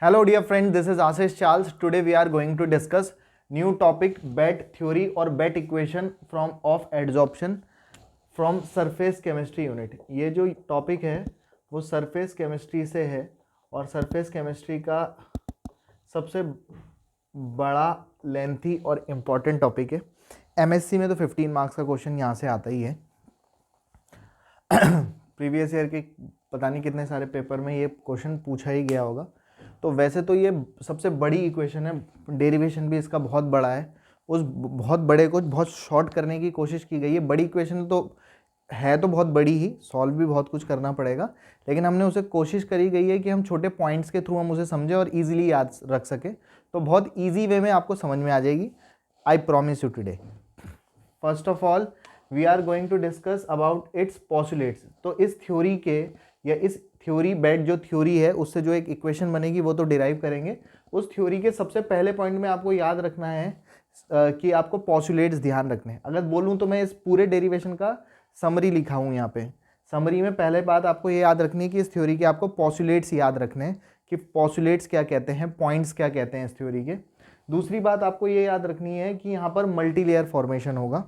Hello dear friend, this is Ashish Charles. Today we are going to discuss new topic BET theory or BET equation from of adsorption from surface chemistry unit. ये जो topic है वो surface chemistry से है और surface chemistry का सबसे बड़ा लेंथी और इम्पॉर्टेंट टॉपिक है। एमएससी में तो 15 मार्क्स का क्वेश्चन यहाँ से आता ही है। प्रीवियस ईयर के पता नहीं कितने सारे पेपर में ये क्वेश्चन पूछा ही गया होगा। तो वैसे तो ये सबसे बड़ी इक्वेशन है, डेरिवेशन भी इसका बहुत बड़ा है। उस बहुत बड़े को बहुत शॉर्ट करने की कोशिश की गई है। बड़ी इक्वेशन तो है तो बहुत बड़ी ही, सॉल्व भी बहुत कुछ करना पड़ेगा, लेकिन हमने उसे कोशिश करी गई है कि हम छोटे पॉइंट्स के थ्रू हम उसे समझें और इजीली याद रख सकें। तो बहुत इजी वे में आपको समझ में आ जाएगी, I promise you today. First of all we are going to discuss about its postulates. तो इस थ्योरी के या इस थ्योरी बेट जो थ्योरी है उससे जो एक इक्वेशन बनेगी वो तो डिराइव करेंगे। उस थ्योरी के सबसे पहले पॉइंट में आपको याद रखना है कि आपको पोस्टुलेट्स ध्यान रखने हैं। अगर बोलूँ तो मैं इस पूरे डेरिवेशन का समरी लिखा हूँ यहाँ पे। समरी में पहले बात आपको ये याद रखनी है कि इस थ्योरी के आपको पोस्टुलेट्स याद रखने हैं कि पोस्टुलेट्स क्या कहते हैं, पॉइंट्स क्या कहते हैं इस थ्योरी के। दूसरी बात आपको ये याद रखनी है कि यहाँ पर मल्टी लेयर फॉर्मेशन होगा,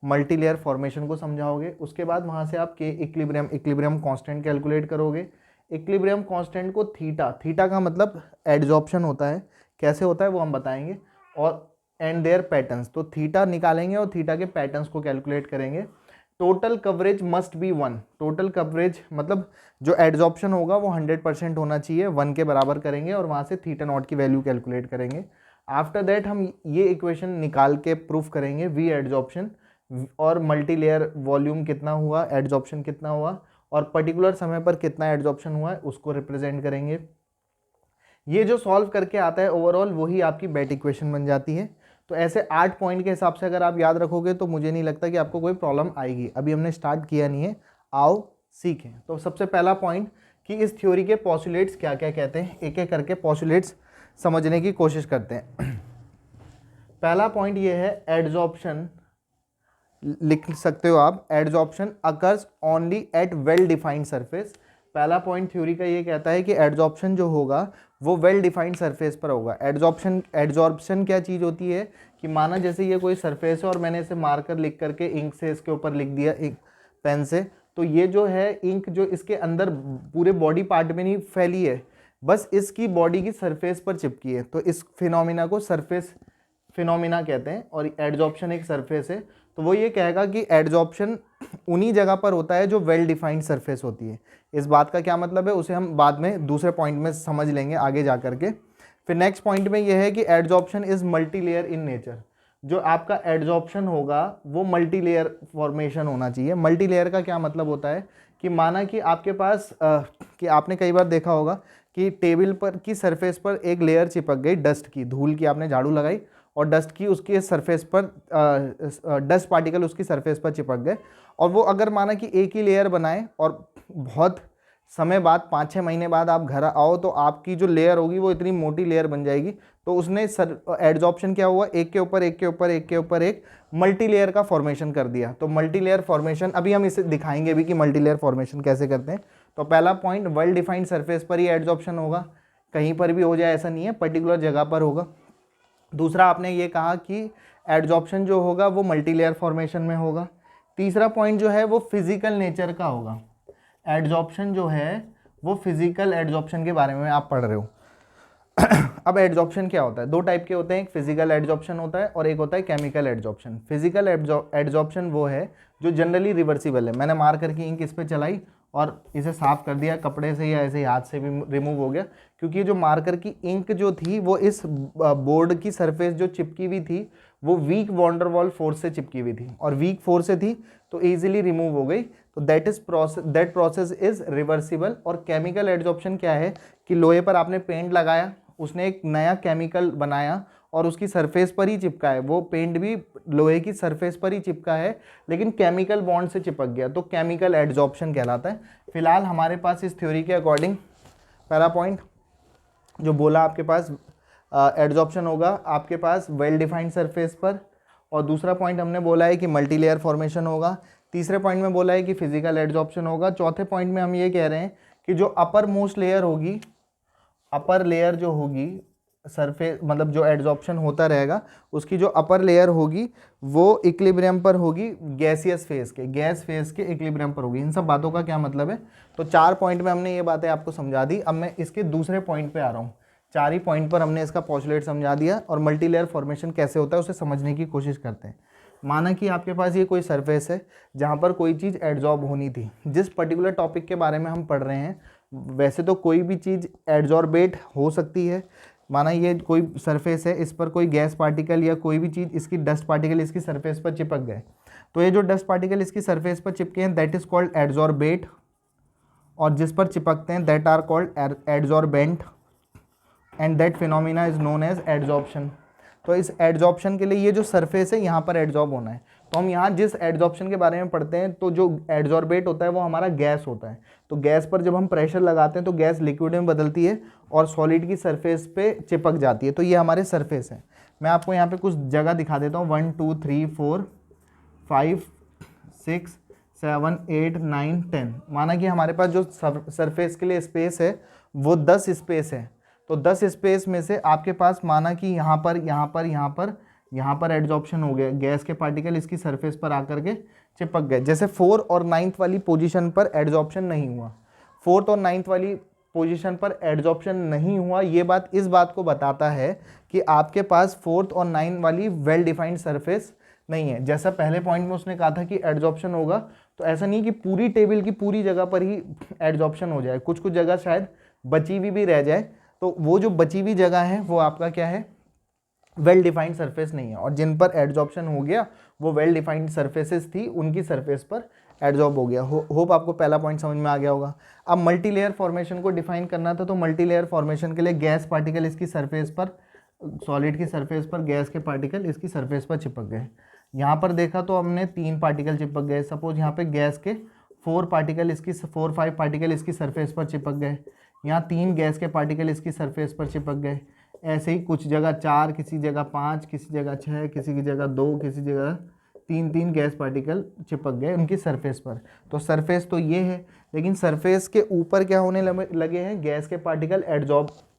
मल्टी लेयर फॉर्मेशन को समझाओगे। उसके बाद वहाँ से आप के इक्विलिब्रियम कांस्टेंट कैलकुलेट करोगे। इक्विलिब्रियम कांस्टेंट को थीटा का मतलब एडजॉर्प्शन होता है, कैसे होता है वो हम बताएंगे, और एंड देयर पैटर्न्स। तो थीटा निकालेंगे और थीटा के पैटर्न्स को कैलकुलेट करेंगे। Total coverage must be 1। Total coverage मतलब जो एडजॉर्प्शन होगा वो 100% होना चाहिए, 1 के बराबर करेंगे और वहाँ से थीटा नॉट की वैल्यू कैलकुलेट करेंगे। आफ्टर दैट हम ये इक्वेशन निकाल के प्रूफ करेंगे वी एडजॉर्प्शन और मल्टी लेयर वॉल्यूम कितना हुआ, एडजॉर्प्शन कितना हुआ और पर्टिकुलर समय पर कितना एडजॉर्प्शन हुआ है उसको रिप्रेजेंट करेंगे। ये जो सॉल्व करके आता है ओवरऑल वही आपकी बेट इक्वेशन बन जाती है। तो ऐसे 8 पॉइंट के हिसाब से अगर आप याद रखोगे तो मुझे नहीं लगता कि आपको कोई प्रॉब्लम आएगी। अभी हमने स्टार्ट किया नहीं है, आओ सीखें। तो सबसे पहला पॉइंट कि इस थ्योरी के पोस्टुलेट्स क्या क्या कहते हैं, एक एक करके पोस्टुलेट्स समझने की कोशिश करते हैं। पहला पॉइंट ये है एडजॉर्प्शन, लिख सकते हो आप, adsorption occurs only at well defined surface. पहला पॉइंट थ्योरी का ये कहता है कि एडजॉर्प्शन जो होगा वो वेल डिफाइंड सरफेस पर होगा। एडजॉर्प्शन क्या चीज़ होती है कि माना जैसे ये कोई सरफेस है और मैंने इसे मार्कर लिख करके इंक से इसके ऊपर लिख दिया, एक पेन से, तो ये जो है इंक जो इसके अंदर पूरे बॉडी पार्ट में नहीं फैली है, बस इसकी बॉडी की सरफेस पर चिपकी है। तो इस फिनोमिना को सरफेस फिनोमिना कहते हैं और एडजॉर्प्शन एक सरफेस है। तो वो ये कहेगा कि एडजॉर्प्शन उन्हीं जगह पर होता है जो वेल डिफाइंड सरफेस होती है। इस बात का क्या मतलब है उसे हम बाद में दूसरे पॉइंट में समझ लेंगे आगे जा करके। फिर नेक्स्ट पॉइंट में ये है कि adsorption is multi layer in nature. जो आपका एडजॉर्प्शन होगा वो मल्टी लेयर फॉर्मेशन होना चाहिए। मल्टी लेयर का क्या मतलब होता है कि माना कि आपके पास कि आपने कई बार देखा होगा कि टेबल पर की सरफेस पर एक लेयर चिपक गई डस्ट की, धूल की, आपने झाड़ू लगाई और डस्ट की उसके सरफेस पर डस्ट पार्टिकल उसकी सरफेस पर चिपक गए, और वो अगर माना कि एक ही लेयर बनाए और बहुत समय बाद 5-6 महीने बाद आप घर आओ तो आपकी जो लेयर होगी वो इतनी मोटी लेयर बन जाएगी। तो उसने एडजॉर्प्शन क्या हुआ, एक के ऊपर एक के ऊपर एक के ऊपर एक मल्टी लेयर का फॉर्मेशन कर दिया। तो मल्टी लेयर फॉर्मेशन अभी हम इसे दिखाएंगे भी कि मल्टी लेयर फॉर्मेशन कैसे करते हैं। तो पहला पॉइंट, वेल डिफाइंड सरफेस पर ही एडजॉर्प्शन होगा, कहीं पर भी हो जाए ऐसा नहीं है, पर्टिकुलर जगह पर होगा। दूसरा आपने ये कहा कि एडजॉर्प्शन जो होगा वो मल्टी लेयर फॉर्मेशन में होगा। तीसरा पॉइंट जो है वो फिजिकल नेचर का होगा। एडजॉर्प्शन जो है वो फिजिकल एडजॉर्प्शन के बारे में आप पढ़ रहे हो। अब एडजॉर्प्शन क्या होता है, दो टाइप के होते हैं, एक फिजिकल एडजॉर्प्शन होता है और एक होता है केमिकल एडजॉर्प्शन। फिजिकल एडजॉर्प्शन वो है जो जनरली रिवर्सिबल है। मैंने मार्कर की इंक इस पर चलाई और इसे साफ कर दिया कपड़े से या ऐसे हाथ से भी रिमूव हो गया, क्योंकि जो मार्कर की इंक जो थी वो इस बोर्ड की सरफेस जो चिपकी हुई थी वो वीक वॉन्डरवॉल फोर्स से चिपकी हुई थी और वीक फोर्स से थी तो इजीली रिमूव हो गई। तो दैट प्रोसेस इज रिवर्सिबल। और केमिकल एडजॉर्प्शन क्या है कि लोहे पर आपने पेंट लगाया, उसने एक नया केमिकल बनाया और उसकी सरफेस पर ही चिपका है, वो पेंट भी लोहे की सरफेस पर ही चिपका है लेकिन केमिकल बॉन्ड से चिपक गया, तो केमिकल एडजॉर्प्शन कहलाता है। फिलहाल हमारे पास इस थ्योरी के अकॉर्डिंग पहला पॉइंट जो बोला आपके पास एडजॉर्प्शन होगा आपके पास वेल डिफाइंड सरफेस पर, और दूसरा पॉइंट हमने बोला है कि मल्टी लेयर फॉर्मेशन होगा। तीसरे पॉइंट में बोला है कि फिजिकल एडजॉर्प्शन होगा। चौथे पॉइंट में हम ये कह रहे हैं कि जो अपर मोस्ट लेयर होगी अपर लेयर जो होगी सरफेस, मतलब जो एड्जॉर्प्शन होता रहेगा उसकी जो अपर लेयर होगी वो इक्विलिब्रियम पर होगी गैसियस फेज के, गैस फेज के इक्विलिब्रियम पर होगी। इन सब बातों का क्या मतलब है? तो 4 पॉइंट में हमने ये बातें आपको समझा दी। अब मैं इसके दूसरे पॉइंट पे आ रहा हूँ। 4 ही पॉइंट पर हमने इसका पोस्टुलेट समझा दिया और मल्टीलेयर फॉर्मेशन कैसे होता है उसे समझने की कोशिश करते हैं। माना कि आपके पास ये कोई सरफेस है जहाँ पर कोई चीज़ एड्जॉर्ब होनी थी, जिस पर्टिकुलर टॉपिक के बारे में हम पढ़ रहे हैं वैसे तो कोई भी चीज़ एड्जॉर्बेट हो सकती है। माना ये कोई सरफेस है, इस पर कोई गैस पार्टिकल या कोई भी चीज़, इसकी डस्ट पार्टिकल इसकी सरफेस पर चिपक गए, तो ये जो डस्ट पार्टिकल इसकी सरफेस पर चिपके हैं दैट इज़ कॉल्ड एड्जॉर्बेट, और जिस पर चिपकते हैं that are called adsorbent, and that phenomena is known as adsorption. तो इस एड्जॉर्प्शन के लिए ये जो सरफेस है यहाँ पर एड्जॉर्ब होना है। तो हम यहाँ जिस एड्जॉर्प्शन के बारे में पढ़ते हैं तो जो एड्जॉर्बेट होता है वो हमारा गैस होता है। तो गैस पर जब हम प्रेशर लगाते हैं तो गैस लिक्विड में बदलती है और सॉलिड की सरफेस पे चिपक जाती है। तो ये हमारे सरफेस है। मैं आपको यहाँ पे कुछ जगह दिखा देता हूँ, 1 2 3 4 5 6 7 8 9 10। माना कि हमारे पास जो सरफेस के लिए स्पेस है वो 10 स्पेस है। तो 10 स्पेस में से आपके पास माना कि यहाँ पर यहाँ पर यहाँ पर यहाँ पर एड्जॉर्प्शन हो गया, गैस के पार्टिकल इसकी सरफेस पर आकर के चिपक गए। जैसे 4 और 9th वाली पोजीशन पर एड्जॉर्प्शन नहीं हुआ, 4th और 9th वाली पोजीशन पर एड्जॉर्प्शन नहीं हुआ, ये बात इस बात को बताता है कि आपके पास 4th और 9th वाली वेल डिफाइंड सरफेस नहीं है। जैसा पहले पॉइंट में उसने कहा था कि एड्जॉर्प्शन होगा, तो ऐसा नहीं कि पूरी टेबल की पूरी जगह पर ही एड्जॉर्प्शन हो जाए, कुछ कुछ जगह शायद बची हुई भी रह जाए। तो वो जो बची हुई जगह है वो आपका क्या है? वेल डिफाइंड सरफेस नहीं है। और जिन पर एड्जॉर्प्शन हो गया वो वेल डिफाइंड सरफेसेस थी, उनकी सरफेस पर एड्जॉर्ब हो गया। होप आपको पहला पॉइंट समझ में आ गया होगा। अब मल्टीलेयर फॉर्मेशन को डिफाइन करना था, तो मल्टीलेयर फॉर्मेशन के लिए गैस पार्टिकल इसकी सरफेस पर, सॉलिड की सरफेस पर गैस के पार्टिकल इसकी सरफेस पर चिपक गए। यहाँ पर देखा तो हमने 3 पार्टिकल चिपक गए। सपोज यहाँ पे गैस के 4 पार्टिकल इसकी 4-5 पार्टिकल इसकी सरफेस पर चिपक गए। यहाँ 3 गैस के पार्टिकल इसकी सरफेस पर चिपक गए। ऐसे ही कुछ जगह 4, किसी जगह 5, किसी जगह 6, किसी की जगह 2, किसी जगह 3 गैस पार्टिकल चिपक गए उनकी सरफेस पर। तो सरफेस तो ये है, लेकिन सरफेस के ऊपर क्या होने लगे हैं? गैस के पार्टिकल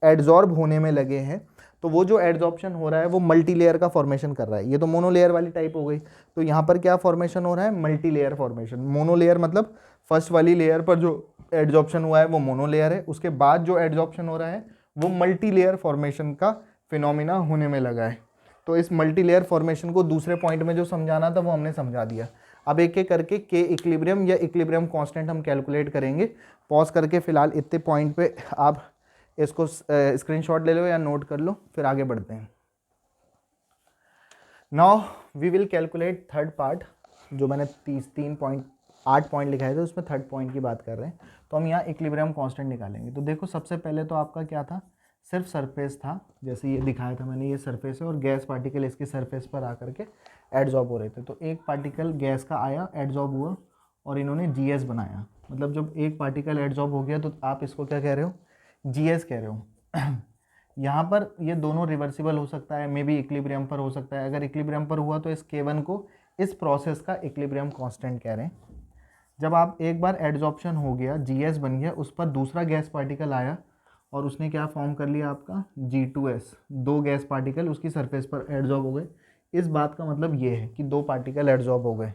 एड्जॉर्ब होने में लगे हैं। तो वो जो एड्जॉर्प्शन हो रहा है वो मल्टी लेयर का फॉर्मेशन कर रहा है। ये तो मोनोलेयर वाली टाइप हो गई। तो यहाँ पर क्या फॉर्मेशन हो रहा है? Multi layer formation. मोनोलेयर मतलब फर्स्ट वाली लेयर पर जो एड्जॉर्प्शन हुआ है वो मोनोलेयर है, उसके बाद जो एड्जॉर्प्शन हो रहा है वो मल्टी लेयर फॉर्मेशन का फिनोमिना होने में लगा है। तो इस मल्टी लेयर फॉर्मेशन को दूसरे पॉइंट में जो समझाना था वो हमने समझा दिया। अब एक एक करके के इक्विलिब्रियम या इक्विलिब्रियम कांस्टेंट हम कैलकुलेट करेंगे। पॉज करके फिलहाल इतने पॉइंट पे आप इसको स्क्रीनशॉट ले लो या नोट कर लो, फिर आगे बढ़ते हैं। Now we will calculate third part. जो मैंने 8 पॉइंट लिखाए थे उसमें थर्ड पॉइंट की बात कर रहे हैं। तो हम यहाँ इक्विलिब्रियम कांस्टेंट निकालेंगे। तो देखो सबसे पहले तो आपका क्या था? सिर्फ सरफेस था, जैसे ये दिखाया था मैंने, ये सरफेस है और गैस पार्टिकल इसकी सरफेस पर आकर के एड्जॉर्ब हो रहे थे। तो एक पार्टिकल गैस का आया, एड्जॉर्ब हुआ और इन्होंने जीएस बनाया। मतलब जब एक पार्टिकल एड्जॉर्ब हो गया तो आप इसको क्या कह रहे हो? जीएस कह रहे हो। यहाँ पर ये दोनों रिवर्सिबल हो सकता है, मे बी इक्विलिब्रियम पर हो सकता है। अगर इक्विलिब्रियम पर हुआ तो इस K1 को इस प्रोसेस का इक्विलिब्रियम कांस्टेंट कह रहे हैं। जब आप एक बार एड्जॉर्प्शन हो गया, जीएस बन गया, उस पर दूसरा गैस पार्टिकल आया और उसने क्या फॉर्म कर लिया? आपका G2S। 2 गैस पार्टिकल उसकी सरफेस पर एड्जॉर्ब हो गए। इस बात का मतलब ये है कि 2 पार्टिकल एड्जॉर्ब हो गए।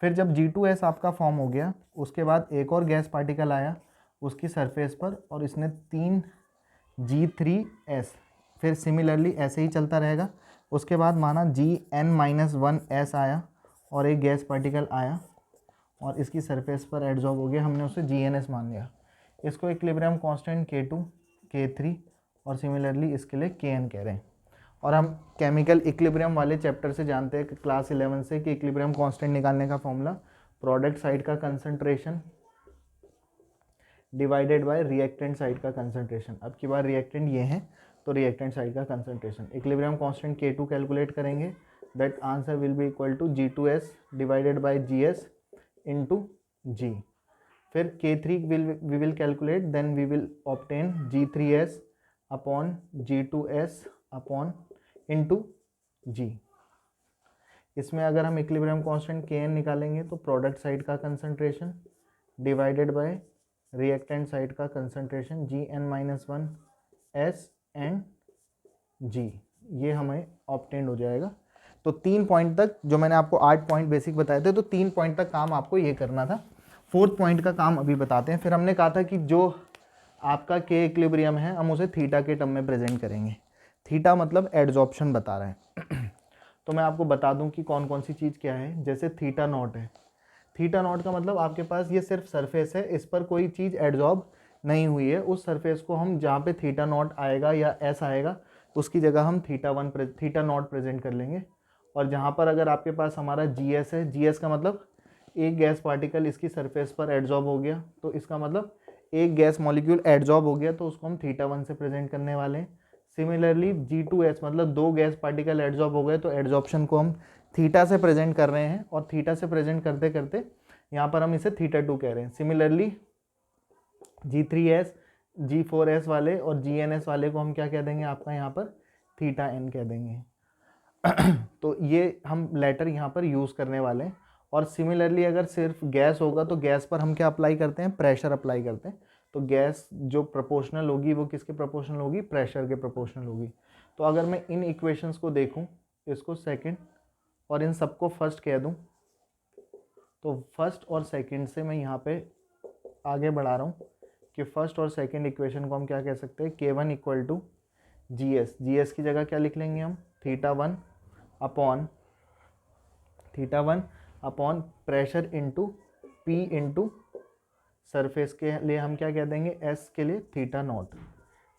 फिर जब G2S आपका फॉर्म हो गया, उसके बाद एक और गैस पार्टिकल आया उसकी सरफेस पर और इसने 3 G3S। फिर सिमिलरली ऐसे ही चलता रहेगा। उसके बाद माना Gn-1S आया और एक गैस पार्टिकल आया और इसकी सरफेस पर एड्जॉर्ब हो गया, हमने उसे GNS मान लिया। इसको इक्विलिब्रियम कांस्टेंट K2, K3 और सिमिलरली इसके लिए Kn कह रहे हैं। और हम केमिकल इक्विलिब्रियम वाले चैप्टर से जानते हैं कि क्लास 11 से कि इक्विलिब्रियम कांस्टेंट निकालने का फॉर्मूला प्रोडक्ट साइड का concentration divided by reactant side का कंसंट्रेशन। अब की बार रिएक्टेंट ये है तो रिएक्टेंट साइड का concentration. Equilibrium constant K2 calculate करेंगे, that answer will be equal to G2S divided by GS into G। फिर K3 we will calculate, then we will obtain G3S upon G2S upon into G। इसमें अगर हम equilibrium constant Kn निकालेंगे तो product side का concentration divided by reactant side का concentration Gn-1 S and जी, ये हमें ऑब्टेंड हो जाएगा। तो 3 पॉइंट तक, जो मैंने आपको 8 पॉइंट बेसिक बताए थे, तो 3 पॉइंट तक काम आपको ये करना था। 4th पॉइंट का काम अभी बताते हैं। फिर हमने कहा था कि जो आपका के इक्विलिब्रियम है हम उसे थीटा के टर्म में प्रेजेंट करेंगे। थीटा मतलब एडजॉर्प्शन बता रहा है। तो मैं आपको बता दूं कि कौन कौन सी चीज़ क्या है। जैसे थीटा नॉट है, थीटा नॉट का मतलब आपके पास ये सिर्फ सरफेस है, इस पर कोई चीज़ एडजॉर्ब नहीं हुई है। उस सरफेस को हम जहाँ पे थीटा नॉट आएगा या एस आएगा उसकी जगह हम थीटा नॉट प्रेजेंट कर लेंगे। और जहाँ पर अगर आपके पास हमारा जी एस है, जी एस का मतलब एक गैस पार्टिकल इसकी सरफेस पर एडजॉर्ब हो गया, तो इसका मतलब एक गैस मॉलिक्यूल एडजॉर्ब हो गया, तो उसको हम थीटा 1 से प्रेजेंट करने वाले हैं। सिमिलरली G2S मतलब 2 गैस पार्टिकल एडजॉर्ब हो गए, तो एडजॉर्प्शन को हम थीटा से प्रेजेंट कर रहे हैं, और थीटा से प्रेजेंट करते करते यहाँ पर हम इसे थीटा 2 कह रहे हैं। सिमिलरली G3S G4S वाले और GNS वाले को हम क्या कह देंगे, आपका यहाँ पर थीटा n कह देंगे। तो ये हम लेटर यहाँ पर यूज़ करने वाले हैं। और सिमिलरली अगर सिर्फ गैस होगा तो गैस पर हम क्या अप्लाई करते हैं, प्रेशर अप्लाई करते हैं। तो गैस जो प्रोपोर्शनल होगी वो किसके प्रोपोर्शनल होगी, प्रेशर के प्रोपोर्शनल होगी। तो अगर मैं इन इक्वेशंस को देखूं, इसको सेकंड और इन सबको फर्स्ट कह दूं, तो फर्स्ट और सेकंड से मैं यहाँ पे आगे बढ़ा रहा हूँ कि फर्स्ट और सेकंड इक्वेशन को हम क्या कह सकते हैं, K1 equal to G S की जगह क्या लिख लेंगे हम, theta one upon pressure into P into surface के लिए हम क्या कह देंगे, एस के लिए थीटा नॉट।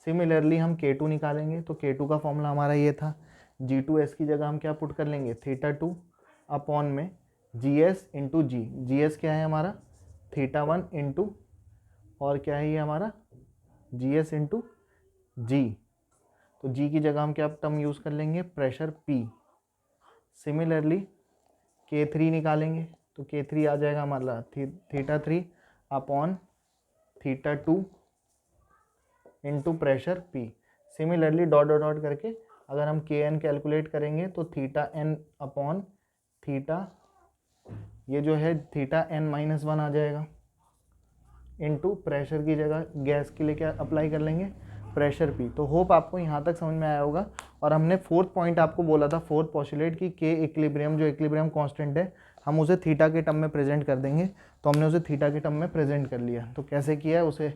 सिमिलरली हम K2 निकालेंगे, तो K2 का फॉर्मूला हमारा ये था, G2S की जगह हम क्या पुट कर लेंगे, थीटा 2 अपॉन में GS इंटू जी। GS क्या है हमारा, थीटा 1 इंटू और क्या है ये हमारा GS इंटू जी। तो जी की जगह हम क्या टर्म यूज़ कर लेंगे, प्रेशर P। सिमिलरली K3 निकालेंगे, तो K3 आ जाएगा हमारा theta 3 upon theta 2 into pressure P। Similarly dot dot dot करके अगर हम Kn कैलकुलेट करेंगे तो थीटा n अपॉन थीटा, ये जो है थीटा n-1 आ जाएगा, इंटू प्रेशर की जगह गैस के लिए क्या अप्लाई कर लेंगे, प्रेशर P। तो होप आपको यहाँ तक समझ में आया होगा। और हमने 4th पॉइंट आपको बोला था, 4th पोस्टुलेट की के इक्विलिब्रियम, जो इक्विलिब्रियम कांस्टेंट है हम उसे थीटा के टर्म में प्रेजेंट कर देंगे। तो हमने उसे थीटा के टर्म में प्रेजेंट कर लिया। तो कैसे किया है उसे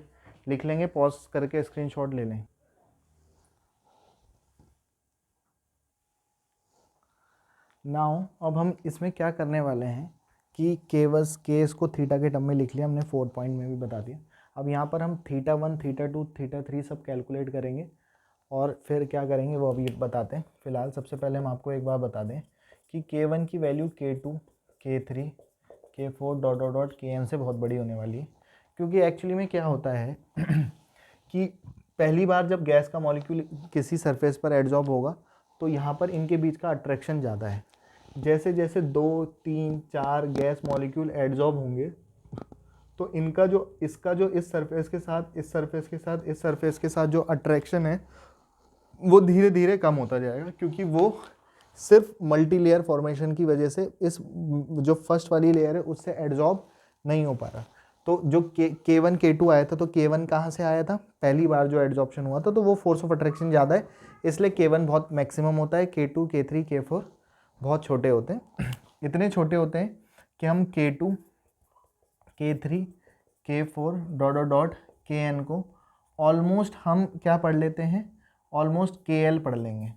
लिख लेंगे, पॉज करके स्क्रीनशॉट ले लें। नाउ अब हम इसमें क्या करने वाले हैं कि केस को थीटा के टर्म में लिख लिया हमने, 4th पॉइंट में भी बता दिया। अब यहाँ पर हम थीटा 1 थीटा 2 थीटा 3 सब कैलकुलेट करेंगे और फिर क्या करेंगे वो अभी बताते हैं। फिलहाल सबसे पहले हम आपको एक बार बता दें कि K1 की value K2 K3 K4 dot dot dot Kn से बहुत बड़ी होने वाली है। क्योंकि एक्चुअली में क्या होता है कि पहली बार जब गैस का मॉलिक्यूल किसी सरफेस पर एडजॉर्ब होगा तो यहाँ पर इनके बीच का अट्रैक्शन ज़्यादा है। जैसे जैसे 2 3 4 गैस मॉलिक्यूल एडजॉर्ब होंगे तो इनका जो इसका जो इस सरफेस के साथ इस सरफेस के साथ इस सरफेस के साथ जो अट्रैक्शन है वो धीरे धीरे कम होता जाएगा, क्योंकि वो सिर्फ मल्टी लेयर फॉर्मेशन की वजह से इस जो फर्स्ट वाली लेयर है उससे एडजॉर्ब नहीं हो पा रहा। तो जो K1 K2 आया था, तो K1 कहाँ से आया था, पहली बार जो एडजॉर्प्शन हुआ था, तो वो फोर्स ऑफ अट्रैक्शन ज़्यादा है, इसलिए K1 बहुत मैक्सिमम होता है, K2 K3 K4 बहुत छोटे होते हैं। इतने छोटे होते हैं कि हम K2 K3 K4 dot dot dot Kn को ऑलमोस्ट हम क्या पढ़ लेते हैं, ऑलमोस्ट KL पढ़ लेंगे।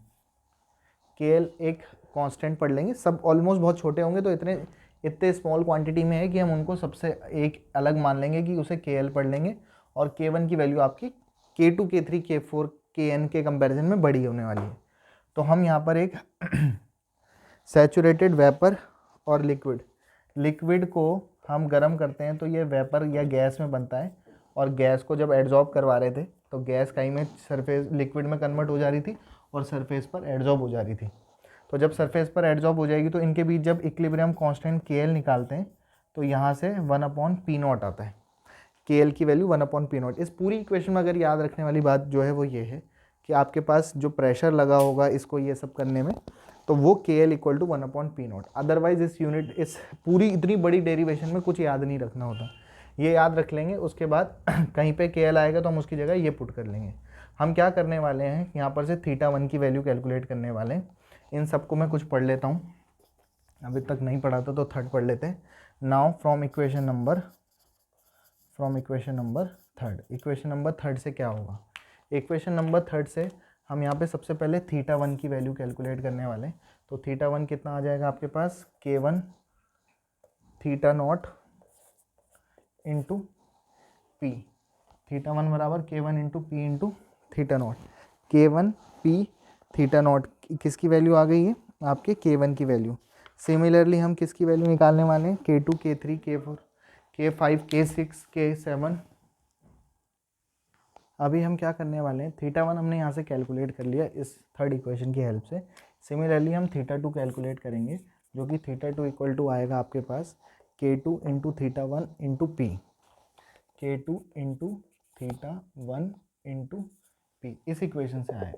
KL एक कांस्टेंट पढ़ लेंगे, सब ऑलमोस्ट बहुत छोटे होंगे तो इतने स्मॉल क्वांटिटी में है कि हम उनको सबसे एक अलग मान लेंगे कि उसे KL पढ़ लेंगे। और K1 की वैल्यू आपकी K2 K3 K4 Kn के कंपैरिजन में बड़ी होने वाली है। तो हम यहाँ पर एक सैचुरेटेड वेपर और लिक्विड को हम गर्म करते हैं तो ये वेपर या गैस में बनता है, और गैस को जब एडजॉर्ब करवा रहे थे तो गैस कहीं में सरफेस लिक्विड में कन्वर्ट हो जा रही थी और सरफेस पर एडजॉर्ब हो जा रही थी। तो जब सरफेस पर एडजॉर्ब हो जाएगी तो इनके बीच जब इक्विलिब्रियम कांस्टेंट KL निकालते हैं तो यहाँ से 1/P0 आता है। KL की वैल्यू 1/P0। इस पूरी इक्वेशन में अगर याद रखने वाली बात जो है वो ये है कि आपके पास जो प्रेशर लगा होगा इसको ये सब करने में, तो वो KL equal to 1/P0। Otherwise इस पूरी इतनी बड़ी डेरिवेशन में कुछ याद नहीं रखना होता, ये याद रख लेंगे। उसके बाद कहीं पे KL आएगा तो हम उसकी जगह ये पुट कर लेंगे। हम क्या करने वाले हैं, यहाँ पर से थीटा 1 की वैल्यू कैलकुलेट करने वाले हैं। इन सबको मैं कुछ पढ़ लेता हूँ, अभी तक नहीं पढ़ा था तो थर्ड पढ़ लेते हैं। Now from equation number third, equation number third से क्या होगा, इक्वेशन नंबर थर्ड से हम यहाँ पे सबसे पहले थीटा 1 की वैल्यू कैलकुलेट करने वाले हैं। तो थीटा 1 कितना आ जाएगा आपके पास, K1 theta not into P, theta 1 बराबर K1 into P into theta naught. K1 P theta not किसकी वैल्यू आ गई है, आपके K1 की वैल्यू। सिमिलरली हम किसकी वैल्यू निकालने वाले हैं, K2 K3 K4 K5 K6 K7। अभी हम क्या करने वाले हैं, थीटा 1 हमने यहाँ से कैलकुलेट कर लिया इस थर्ड इक्वेशन की हेल्प से। सिमिलरली हम थीटा 2 कैलकुलेट करेंगे, जो कि थीटा 2 इक्वल टू आएगा आपके पास K2 into theta 1 into P, K2 into theta 1 into P, इस इक्वेशन से आया।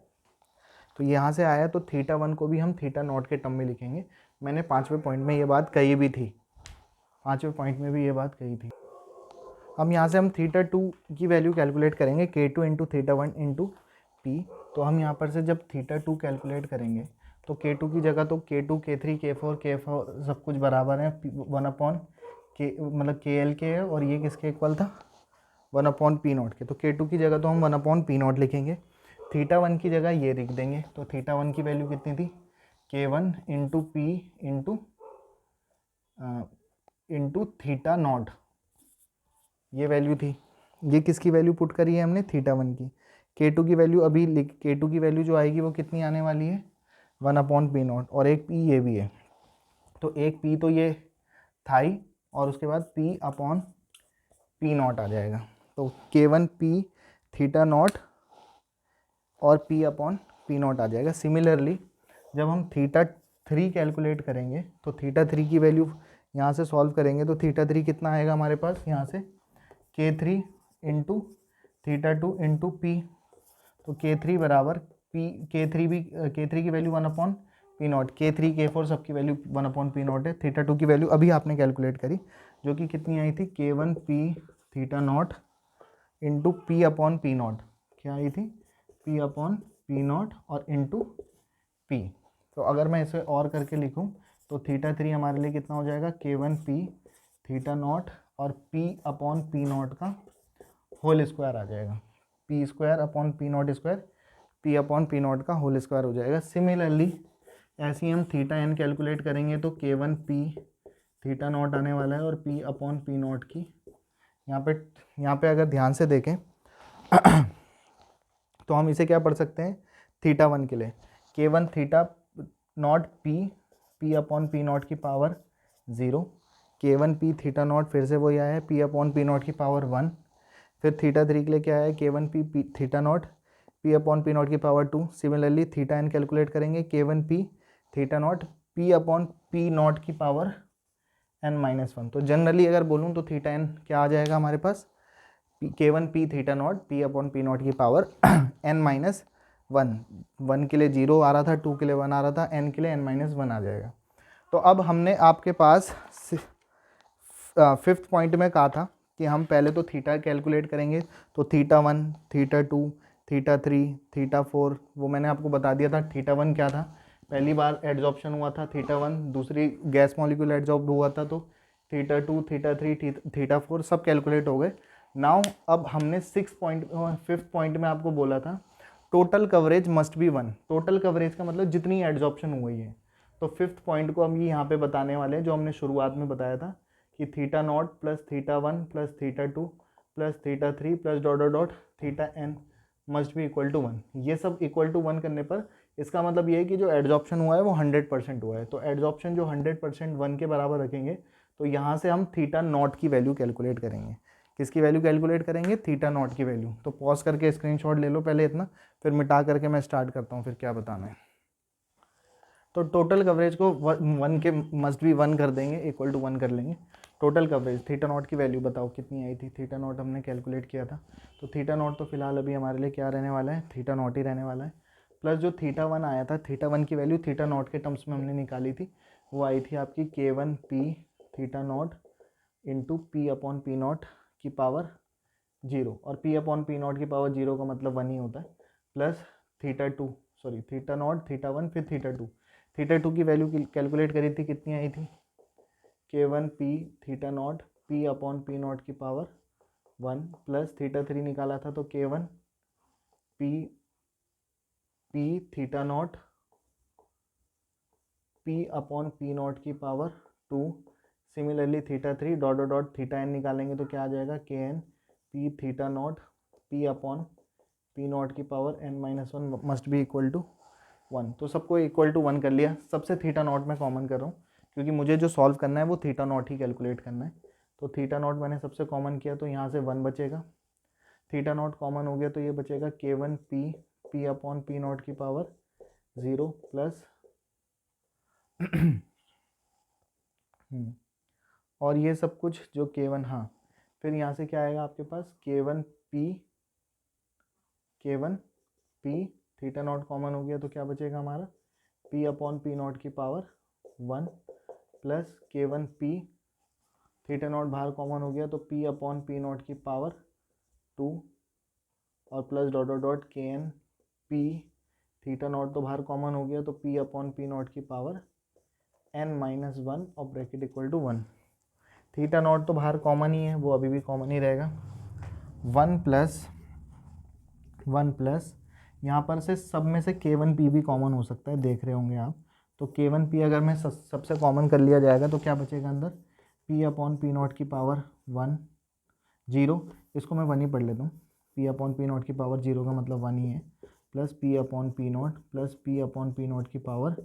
तो यहाँ से आया, तो थीटा 1 को भी हम थीटा नॉट के टर्म में लिखेंगे। मैंने 5वें पॉइंट में ये बात कही भी थी, 5वें पॉइंट में भी ये बात कही थी। अब यहाँ से हम थीटा 2 की वैल्यू कैलकुलेट करेंगे, K2 into theta 1 into P. तो हम यहाँ पर से जब थीटा 2 कैलकुलेट करेंगे तो K2 की जगह तो K2 K3 K4 सब कुछ बराबर है 1 अपॉन के, मतलब KL के है, और ये किसके इक्वल था, 1 अपॉन पी नॉट के। तो K2 की जगह तो हम 1 अपॉन पी नॉट लिखेंगे, थीटा 1 की जगह ये लिख देंगे। तो थीटा 1 की वैल्यू कितनी थी, K1 into P into theta naught, ये वैल्यू थी। ये किसकी वैल्यू पुट करी है हमने, थीटा 1 की। K2 की वैल्यू अभी K2 की वैल्यू जो आएगी वो कितनी आने वाली है, 1 अपॉन पी नॉट, और एक पी ये भी है। तो एक पी तो ये था ही, और उसके बाद पी अपॉन पी नॉट आ जाएगा। तो K1 पी थीटा नॉट और पी अपॉन पी नॉट आ जाएगा। सिमिलरली जब हम थीटा 3 कैलकुलेट करेंगे तो थीटा 3 की वैल्यू यहाँ से सॉल्व करेंगे तो थीटा 3 कितना आएगा हमारे पास, यहाँ से K3 into theta 2 into P. तो K3 बराबर पी, K3 की value 1 upon P not, K3 K4 सबकी वैल्यू 1 अपॉन पी नॉट है। थीटा 2 की वैल्यू अभी आपने कैलकुलेट करी, जो कि कितनी आई थी, K1 P theta not into P upon P not, क्या आई थी, पी अपॉन पी नॉट और इंटू पी। तो अगर मैं इसे और करके लिखूं तो थीटा 3 हमारे लिए कितना हो जाएगा, K1 पी थीटा नॉट और पी अपॉन पी नॉट का होल स्क्वायर आ जाएगा, P square upon P not square, P upon P not का होल स्क्वायर हो जाएगा। सिमिलरली ऐसे ही हम थीटा एन कैलकुलेट करेंगे तो K1 पी थीटा नॉट आने वाला है और पी अपॉन पी नॉट की, यहाँ पे अगर ध्यान से देखें तो हम इसे क्या पढ़ सकते हैं, थीटा 1 के लिए K1 theta not P upon P not की power 0, K1 P theta not फिर से वही आया है पी अपॉन पी नॉट की पावर 1। फिर थीटा 3 के लिए क्या है, K1 P theta not P upon P not की power 2। Similarly theta N calculate करेंगे, K1 P theta not P upon P not की पावर n-1। तो जनरली अगर बोलूँ तो थीटा एन क्या आ जाएगा हमारे पास, K1 P theta not P upon P not की पावर n-1। 1 के लिए 0 आ रहा था, 2 के लिए 1 आ रहा था, n के लिए n-1 आ जाएगा। तो अब हमने आपके पास 5th पॉइंट में कहा था कि हम पहले तो थीटा कैलकुलेट करेंगे। तो थीटा 1 थीटा 2 थीटा 3 थीटा 4, वो मैंने आपको बता दिया था। थीटा 1 क्या था, पहली बार एड्जॉर्प्शन हुआ था थीटा 1, दूसरी गैस मॉलिक्यूल एड्जॉर्ब हुआ था, तो थीटा 2 थीटा 3 थीटा 4 सब कैलकुलेट हो गए। नाउ अब हमने 5th पॉइंट में आपको बोला था total coverage must be 1। Total coverage का मतलब जितनी एड्जॉर्प्शन हुई है। तो 5th पॉइंट को हम ये यहाँ पे बताने वाले हैं, जो हमने शुरुआत में बताया था कि theta naught plus theta 1 plus theta 2 plus theta 3 plus dot dot dot theta n must be equal to 1। ये सब इक्वल टू 1 करने पर इसका मतलब ये है कि जो एड्जॉर्प्शन हुआ है वो 100% हुआ है। तो एड्जॉर्प्शन जो 100% 1 के बराबर रखेंगे तो यहाँ से हम थीटा नॉट की वैल्यू कैलकुलेट करेंगे। किसकी वैल्यू कैलकुलेट करेंगे, थीटा नॉट की वैल्यू। तो पॉज करके स्क्रीनशॉट ले लो पहले इतना, फिर मिटा करके मैं स्टार्ट करता हूँ फिर क्या बताना है। तो टोटल कवरेज को 1 के मस्ट बी 1 कर देंगे, इक्वल टू 1 कर लेंगे। टोटल कवरेज थीटा नॉट की वैल्यू बताओ कितनी आई थी, थीटा नॉट हमने कैलकुलेट किया था। तो थीटा नॉट तो फिलहाल अभी हमारे लिए क्या रहने वाला है, थीटा नॉट ही रहने वाला है। प्लस जो थीटा 1 आया था, थीटा 1 की वैल्यू थीटा नॉट के टर्म्स में हमने निकाली थी, वो आई थी आपकी K1 P theta not into P upon P not की पावर 0, और पी अपॉन पी नॉट की पावर 0 का मतलब 1 ही होता है। Plus theta naught theta one फिर थीटा टू की वैल्यू कैलकुलेट करी थी, कितनी आई थी, K1 P theta not P upon P not की पावर 1 प्लस थीटा थ्री निकाला था तो K1 P theta not P upon P not की power 2। Similarly theta three dot dot dot theta N निकालेंगे तो क्या आ जाएगा, KN P theta not P upon P not की power n-1 must be equal to 1। तो सबको equal to 1 कर लिया, सबसे थीटा नॉट में कॉमन कर रहा हूँ क्योंकि मुझे जो सॉल्व करना है वो थीटा नॉट ही कैलकुलेट करना है। तो थीटा नॉट मैंने सबसे कॉमन किया तो यहाँ से 1 बचेगा, थीटा नॉट कॉमन हो गया तो ये बचेगा K1 P upon P not की पावर 0 प्लस और ये सब कुछ जो K1, हाँ फिर यहाँ से क्या आएगा आपके पास, K1 P theta naught common हो गया तो क्या बचेगा हमारा, P अपॉन P नॉट की power 1 plus K1 P theta naught बाहर कॉमन हो गया तो P अपॉन P नॉट की पावर 2 और plus dot dot dot KN P theta naught तो बाहर कॉमन हो गया तो P अपॉन P नॉट की पावर n-1 और bracket equal to 1। Theta naught तो बाहर कॉमन ही है, वो अभी भी कॉमन ही रहेगा। 1 प्लस यहाँ पर से सब में से K1 P भी कॉमन हो सकता है, देख रहे होंगे आप। तो K1 P अगर मैं सबसे कॉमन कर लिया जाएगा तो क्या बचेगा अंदर, P अपॉन P नॉट की पावर 1 0, इसको मैं 1 ही पढ़ लेता हूँ, P अपॉन P नॉट की पावर 0 का मतलब 1 ही है, plus P upon P not plus P upon P not की power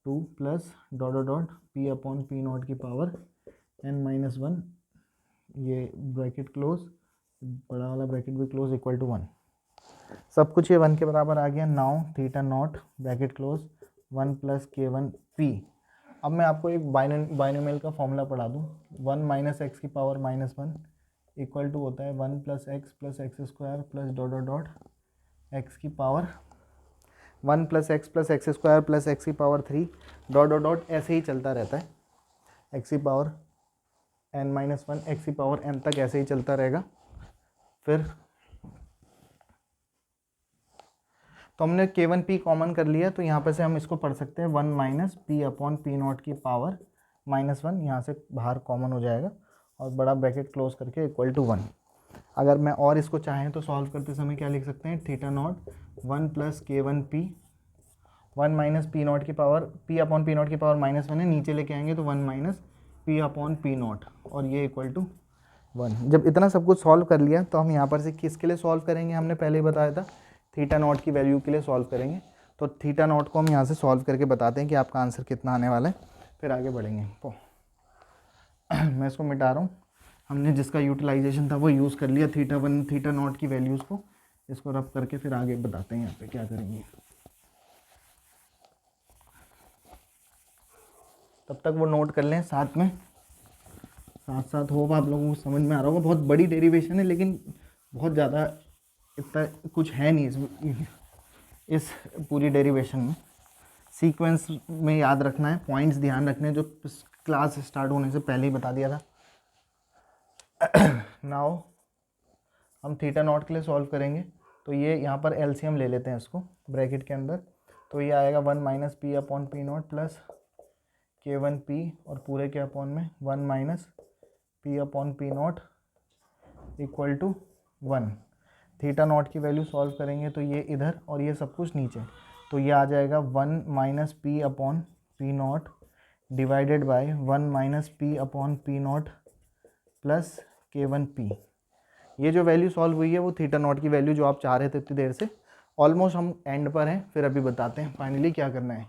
2 plus dot dot dot P upon P not की पावर n-1, ये ब्रैकेट क्लोज, बड़ा वाला ब्रैकेट भी क्लोज इक्वल टू 1। सब कुछ ये 1 के बराबर आ गया। Now theta naught bracket close 1 plus K1 P। अब मैं आपको एक बाइनोमियल का फॉर्मूला पढ़ा दूँ, 1 माइनस एक्स की पावर -1 इक्वल टू होता है 1 plus X square plus dot dot dot X की power 1 plus X square plus X की पावर 3 डॉट डॉट डॉट ऐसे ही चलता रहता है, एक्स की पावर n-1 एक्स की पावर n तक ऐसे ही चलता रहेगा। फिर तो हमने K1 P कॉमन कर लिया तो यहाँ पर से हम इसको पढ़ सकते हैं 1 minus P upon P not की पावर -1, यहाँ से बाहर कॉमन हो जाएगा और बड़ा ब्रैकेट क्लोज करके इक्वल टू 1। अगर मैं और इसको चाहें तो सॉल्व करते समय क्या लिख सकते हैं, theta not 1 plus K1 P 1 minus P not की power P upon P not की पावर -1 है, नीचे लेके आएंगे तो 1 minus P upon P not और ये इक्वल टू 1। जब इतना सब कुछ सॉल्व कर लिया तो हम यहाँ पर से किसके लिए सॉल्व करेंगे, हमने पहले ही बताया था थीटा नॉट की वैल्यू के लिए सॉल्व करेंगे। तो थीटा नॉट को हम यहाँ से सॉल्व करके बताते हैं कि आपका आंसर कितना आने वाला है, फिर आगे बढ़ेंगे। तो मैं इसको मिटा रहा हूँ, हमने जिसका यूटिलाइजेशन था वो यूज़ कर लिया, थीटा 1 थीटा नॉट की वैल्यूज़ को, इसको रब करके फिर आगे बताते हैं यहाँ पे क्या करेंगे। तब तक वो नोट कर लें साथ में, साथ होप आप लोगों को समझ में आ रहा होगा। बहुत बड़ी डेरिवेशन है लेकिन बहुत ज़्यादा इतना कुछ है नहीं इस पूरी डेरिवेशन में। सीक्वेंस में याद रखना है, पॉइंट्स ध्यान रखने जो क्लास स्टार्ट होने से पहले ही बता दिया था। नाउ हम थीटा नॉट के लिए सॉल्व करेंगे तो ये यहाँ पर एलसीएम ले लेते हैं इसको ब्रैकेट के अंदर, तो ये आएगा 1 minus P upon P not plus K1 P और पूरे के अपॉन में 1 minus P upon P naught equal to 1। Theta naught की वैल्यू सॉल्व करेंगे तो ये इधर और ये सब कुछ नीचे, तो ये आ जाएगा 1 minus P upon P not divided by 1 minus P upon P not plus K1 P। ये जो वैल्यू सॉल्व हुई है वो थीटा नॉट की वैल्यू जो आप चाह रहे थे इतनी देर से। ऑलमोस्ट हम एंड पर हैं, फिर अभी बताते हैं फाइनली क्या करना है।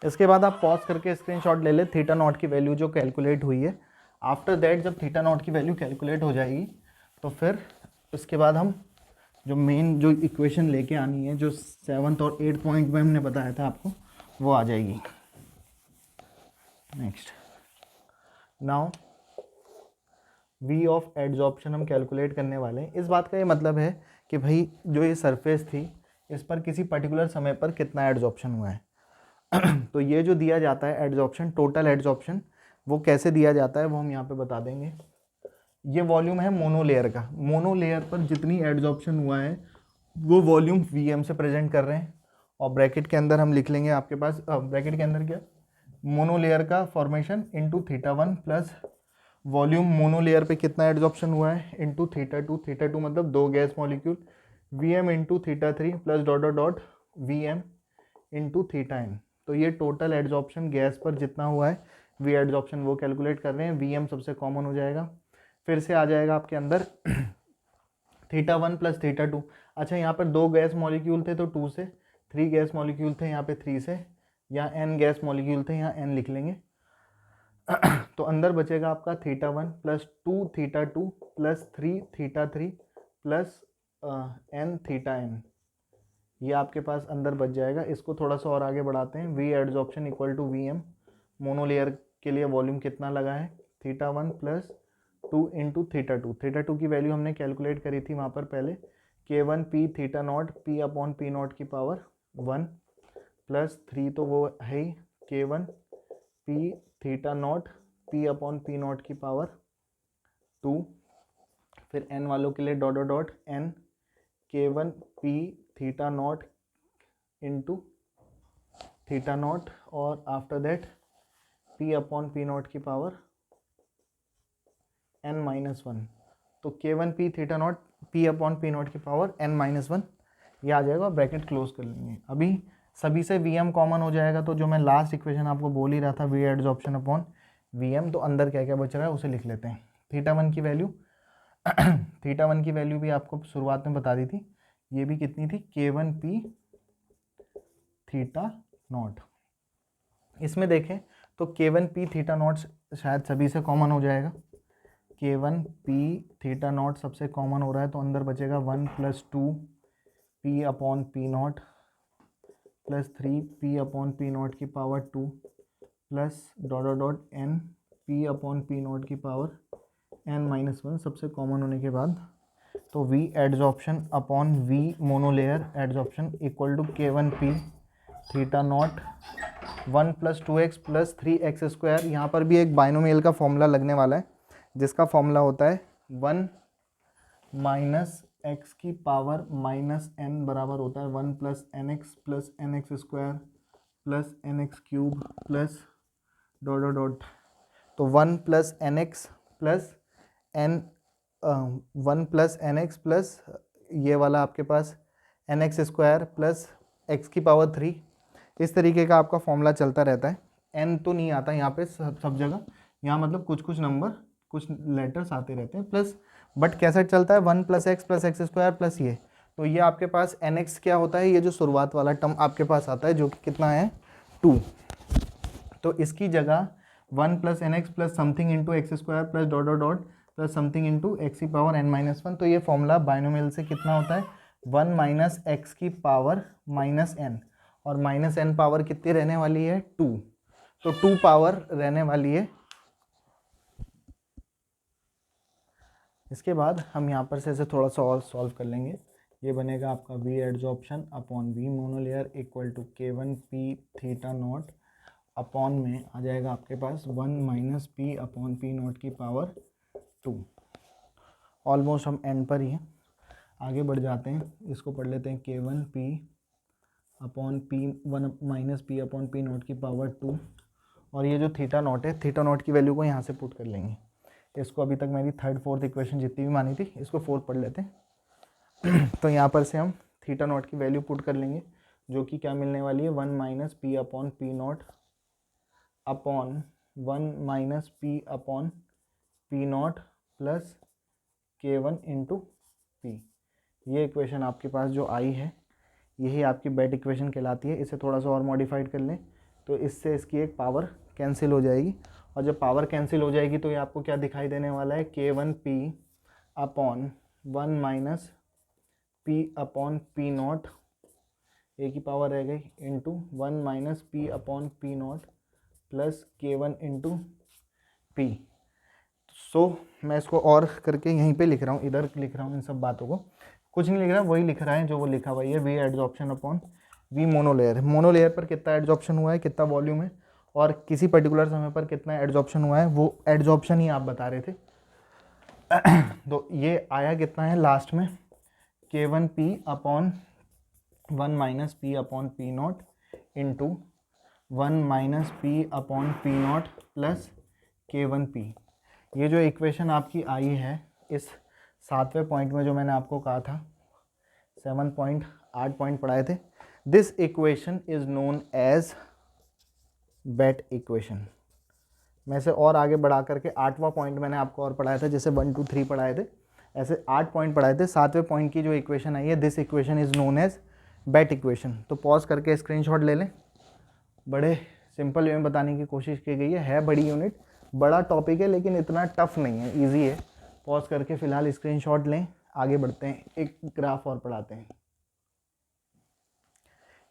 इसके बाद आप पॉज करके स्क्रीनशॉट ले ले थीटा नॉट की वैल्यू जो कैलकुलेट हुई है। आफ्टर दैट जब थीटा नॉट की वैल्यू कैलकुलेट हो जाएगी तो फिर उसके बाद हम जो मेन जो इक्वेशन लेके आनी है, जो 7th और 8th पॉइंट में हमने बताया था आपको, वो आ जाएगी। Next, now V of adsorption हम कैलकुलेट करने वाले हैं। इस बात का ये मतलब है कि भाई जो ये सरफेस थी इस पर किसी पर्टिकुलर समय पर कितना एडजॉर्प्शन हुआ है। तो ये जो दिया जाता है एडजॉर्प्शन, टोटल एडजॉर्प्शन, वो कैसे दिया जाता है वो हम यहाँ पे बता देंगे। ये वॉल्यूम है मोनोलेयर का, मोनोलेयर पर जितनी एडजॉर्प्शन हुआ है वो वॉल्यूम Vm से प्रेजेंट कर रहे हैं। और ब्रैकेट के अंदर हम लिख लेंगे आपके पास ब्रैकेट के अंदर क्या, मोनोलेयर का formation into θ1 plus volume monolayer पे कितना एड्जॉर्प्शन हुआ है इंटू θ2 मतलब 2 gas molecule, Vm into θ3 plus dot dot dot Vm into θn। तो ये टोटल एड्जॉर्प्शन गैस पर जितना हुआ है वी एड्जॉर्प्शन वो कैलकुलेट कर रहे हैं। Vm सबसे कॉमन हो जाएगा, फिर से आ जाएगा आपके अंदर θ1 प्लस θ2। अच्छा यहाँ पर 2 गैस मॉलिक्यूल थे तो 2 से, 3 गैस मॉलिक्यूल थे यहाँ पे 3 से, यहाँ n गैस मॉलिक्यूल थे यहाँ n लिख लेंगे। तो अंदर बचेगा आपका θ1 plus 2 θ2 plus 3 θ3 plus n θn, ये आपके पास अंदर बच जाएगा। इसको थोड़ा सा और आगे बढ़ाते हैं, V adsorption equal to Vm, monolayer के लिए वॉल्यूम कितना लगा है θ1 प्लस 2 इंटू θ2 की वैल्यू हमने कैलकुलेट करी थी वहाँ पर पहले, K1 P θ not P upon P not की पावर 1 प्लस 3 तो वो है ही K1 P θ not P upon P not की पावर 2, फिर n वालों के लिए dot dot dot n K1 P θ not into θ not और after that P upon P not की पावर n माइनस 1। तो K1 P θ not P upon P not की power n minus 1, ये आ जाएगा। ब्रैकेट क्लोज कर लेंगे। अभी सभी से Vm कॉमन हो जाएगा, तो जो मैं लास्ट इक्वेशन आपको बोल ही रहा था वी एड्जॉर्प्शन अपॉन Vm, तो अंदर क्या क्या बच रहा है उसे लिख लेते हैं। θ1 की वैल्यू θ1 की वैल्यू भी आपको शुरुआत में बता दी थी, ये भी कितनी थी K1 P θ नॉट। इसमें देखें तो K1 P θ नॉट शायद सभी से कॉमन हो जाएगा, K1 P θ नॉट सबसे कॉमन हो रहा है, तो अंदर बचेगा 1 plus 2 P upon P not plus 3 P upon P not की power 2 plus dot dot dot n P upon P not की पावर n माइनस 1 सबसे कॉमन होने के बाद। तो V adsorption upon V monolayer adsorption equal to K1 P θ not 1 plus 2x plus 3x square. यहाँ पर भी एक बाइनोमियल का फॉर्मूला लगने वाला है, जिसका फॉर्मूला होता है 1 माइनस एक्स की पावर माइनस n बराबर होता है 1 plus N X square plus N X cube plus dot dot dot. तो 1 plus N x plus N 1 plus N x plus ये वाला आपके पास N X square plus X की पावर 3, इस तरीके का आपका फॉर्मूला चलता रहता है। एन तो नहीं आता यहाँ पे सब जगह, यहाँ मतलब कुछ कुछ नंबर कुछ लेटर्स आते रहते हैं प्लस, बट कैसे चलता है 1 प्लस एक्स स्क्वायर प्लस ये, तो ये आपके पास एन एक्स क्या होता है, ये जो शुरुआत वाला टर्म आपके पास आता है जो कि कितना है 2, तो इसकी जगह 1 plus N x plus something into x square plus dot dot dot plus something into x की पावर n माइनस 1। तो ये फॉर्मूला बाइनोमियल से कितना होता है 1 माइनस एक्स की पावर माइनस n, और माइनस n पावर कितनी रहने वाली है 2, तो 2 पावर रहने वाली है। इसके बाद हम यहाँ पर से ऐसे थोड़ा सा और सॉल्व कर लेंगे। ये बनेगा आपका V adsorption upon V monolayer equal to K1 P θ not upon में आ जाएगा आपके पास 1 minus P upon P not की पावर 2। ऑलमोस्ट हम एंड पर ही हैं, आगे बढ़ जाते हैं। इसको पढ़ लेते हैं K1 P upon P 1 minus P upon P not की पावर 2, और ये जो θ नॉट है θ नॉट की वैल्यू को यहाँ से पुट कर लेंगे। इसको अभी तक मेरी थर्ड फोर्थ इक्वेशन जितनी भी मानी थी इसको फोर्थ पढ़ लेते हैं। तो यहाँ पर से हम θ नॉट की वैल्यू पुट कर लेंगे, जो कि क्या मिलने वाली है 1 minus P upon P not upon 1 minus P upon P not plus K1 into P। ये इक्वेशन आपके पास जो आई है यही आपकी बेट इक्वेशन कहलाती है। इसे थोड़ा सा और मॉडिफाइड कर लें तो इससे इसकी एक पावर कैंसिल हो जाएगी, और जब पावर कैंसिल हो जाएगी तो ये आपको क्या दिखाई देने वाला है K1 P upon 1 minus P upon P not a की पावर रह गई into 1 minus P upon P not plus K1 into P। सो मैं इसको और करके यहीं पे लिख रहा हूँ, इधर लिख रहा हूँ इन सब बातों को, कुछ नहीं लिख रहा, वही लिख रहा है जो वो लिखा हुआ है। V adsorption upon V monolayer, monolayer पर कितना एड्जॉर्प्शन हुआ है, कितना वॉल्यूम है, और किसी पर्टिकुलर समय पर कितना एड्जॉर्प्शन हुआ है, वो एड्जॉर्प्शन ही आप बता रहे थे। तो ये आया कितना है लास्ट में K1P upon 1 minus P upon P not into 1 minus P upon P not plus K1P। ये जो इक्वेशन आपकी आई है इस 7वें पॉइंट में, जो मैंने आपको कहा था 7.8 पॉइंट पढ़ाए थे, this equation is known as BET equation. मैं से और आगे बढ़ा करके 8वां पॉइंट मैंने आपको और पढ़ाया था, जैसे 1 2 3 पढ़ाए थे, ऐसे 8 पॉइंट पढ़ाए थे। 7वें पॉइंट की जो इक्वेशन आई है, this equation is known as BET equation. तो पॉज करके स्क्रीनशॉट ले लें। बड़े सिंपल वे में बताने की कोशिश की गई है बड़ी यूनिट, बड़ा टॉपिक है लेकिन इतना टफ नहीं है, ईजी है। पॉज करके फिलहाल स्क्रीनशॉट लें, आगे बढ़ते हैं, एक ग्राफ और पढ़ाते हैं।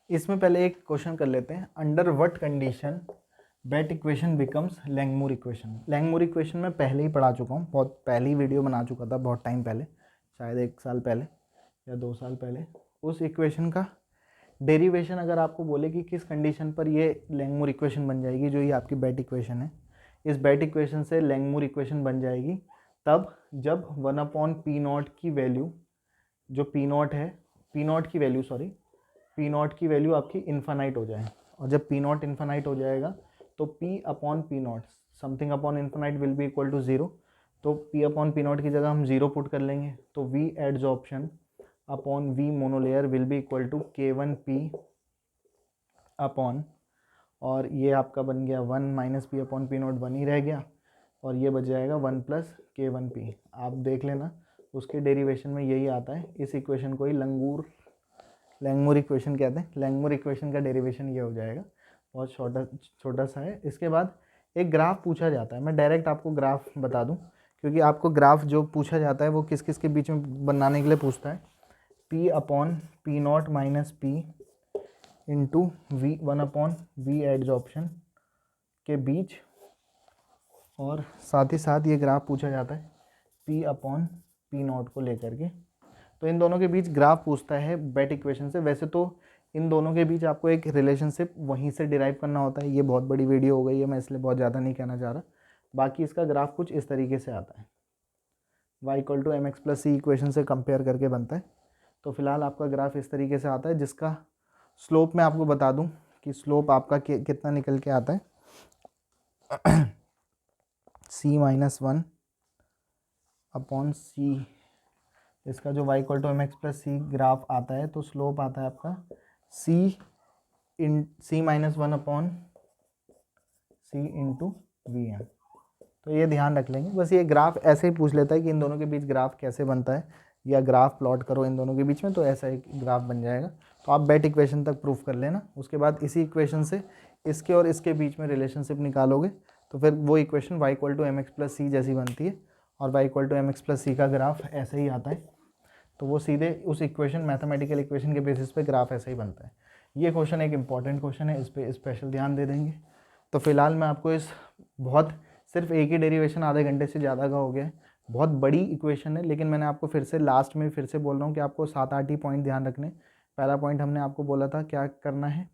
इसमें पहले एक क्वेश्चन कर लेते हैं, under what condition BET equation becomes Langmuir equation. Langmuir equation मैं पहले ही पढ़ा चुका हूँ, बहुत पहली वीडियो बना चुका था, बहुत टाइम पहले, शायद 1 साल पहले या 2 साल पहले। उस इक्वेशन का डेरिवेशन अगर आपको बोले कि किस कंडीशन पर ये लैंगमूर इक्वेशन बन जाएगी, जो ये आपकी बेट इक्वेशन है, इस बेट इक्वेशन से लैंगमूर इक्वेशन बन जाएगी तब जब 1/पी नॉट की वैल्यू, जो पी नॉट है, पी नॉट की वैल्यू सॉरी, पी नॉट की वैल्यू आपकी इन्फानाइट हो जाए। और जब पी नॉट इन्फानाइट हो जाएगा तो P upon P naught something upon infinite will be equal to 0। तो पी अपॉन पी नॉट की जगह हम 0 पुट कर लेंगे, तो V adsorption upon V monolayer will be equal to K1P upon, और ये आपका बन गया 1 minus P upon P naught 1 ही रह गया, और ये बच जाएगा 1 प्लस K1P। आप देख लेना उसके डेरिवेशन में यही आता है। इस इक्वेशन को ही लैंगमूर इक्वेशन कहते हैं। लैंगमूर इक्वेशन का डेरिवेशन ये हो जाएगा, बहुत छोटा सा है। इसके बाद एक ग्राफ पूछा जाता है, मैं डायरेक्ट आपको ग्राफ बता दूं, क्योंकि आपको ग्राफ जो पूछा जाता है वो किस किस के बीच में बनाने के लिए पूछता है, P upon P naught minus P into V 1/V adsorption के बीच, और साथ ही साथ ये ग्राफ पूछा जाता है P अपॉन पी नॉट को लेकर के। तो इन दोनों के बीच ग्राफ पूछता है बेट इक्वेशन से। वैसे तो इन दोनों के बीच आपको एक रिलेशनशिप वहीं से डिराइव करना होता है। ये बहुत बड़ी वीडियो हो गई है, मैं इसलिए बहुत ज़्यादा नहीं कहना चाह रहा। बाकी इसका ग्राफ कुछ इस तरीके से आता है, y equal to mx plus c equation से कंपेयर करके बनता है। तो फिलहाल आपका ग्राफ इस तरीके से आता है, जिसका स्लोप मैं आपको बता दूं कि स्लोप आपका कितना निकल के आता है c-1 अपॉन सी। इसका जो y equal to mx plus c graph आता है, तो स्लोप आता है आपका c-1 upon c into V m. तो ये ध्यान रख लेंगे, बस ये ग्राफ ऐसे ही पूछ लेता है कि इन दोनों के बीच ग्राफ कैसे बनता है, या ग्राफ प्लॉट करो इन दोनों के बीच में, तो ऐसा एक ग्राफ बन जाएगा। तो आप बेट इक्वेशन तक प्रूफ कर लेना, उसके बाद इसी इक्वेशन से इसके और इसके बीच में रिलेशनशिप निकालोगे, तो फिर वो equation y equal to mx plus C जैसी बनती है, और y equal to mx plus C का ग्राफ ऐसे ही आता है। तो वो सीधे उस इक्वेशन, मैथमेटिकल इक्वेशन के बेसिस पे ग्राफ ऐसा ही बनता है। ये क्वेश्चन एक इंपॉर्टेंट क्वेश्चन है, इस पर स्पेशल ध्यान दे देंगे। तो फिलहाल मैं आपको इस बहुत सिर्फ एक ही डेरिवेशन आधे घंटे से ज़्यादा का हो गया है, बहुत बड़ी इक्वेशन है, लेकिन मैंने आपको फिर से लास्ट में फिर से बोल रहा हूँ कि आपको 7-8 ही पॉइंट ध्यान रखने। पहला पॉइंट हमने आपको बोला था क्या करना है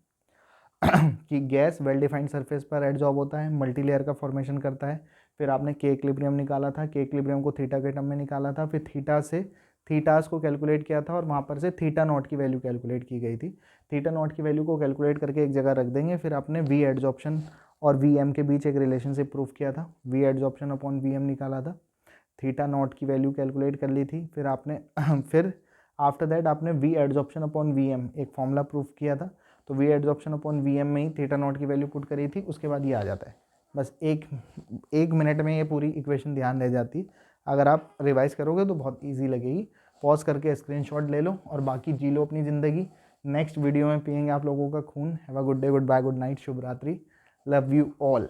कि गैस वेल डिफाइंड सरफेस पर एडजॉर्ब होता है, मल्टी लेयर का फॉर्मेशन करता है। फिर आपने के इक्विलिब्रियम निकाला था, के इक्विलिब्रियम को थीटा के टर्म में निकाला था, फिर थीटा से थीटास को कैलकुलेट किया था, और वहाँ पर से थीटा नॉट की वैल्यू कैलकुलेट की गई थी। थीटा नॉट की वैल्यू को कैलकुलेट करके एक जगह रख देंगे। फिर आपने वी एडजॉर्प्शन और वी एम के बीच एक रिलेशनशिप प्रूफ किया था, V adsorption upon V m निकाला था, थीटा नॉट की वैल्यू कैलकुलेट कर ली थी। फिर आपने फिर आफ्टर दैट आपने V adsorption upon V m एक फॉर्मूला प्रूफ किया था। तो V adsorption upon V M में ही थीटा नॉट की वैल्यू पुट करी थी, उसके बाद ये आ जाता है। बस एक मिनट में ये पूरी इक्वेशन ध्यान रह जाती है। अगर आप रिवाइज करोगे तो बहुत ईजी लगेगी। पॉज करके स्क्रीनशॉट ले लो और बाकी जी लो अपनी ज़िंदगी। नेक्स्ट वीडियो में पियेंगे आप लोगों का खून। Have a good day, goodbye, good night, शुभ रात्रि, लव यू ऑल।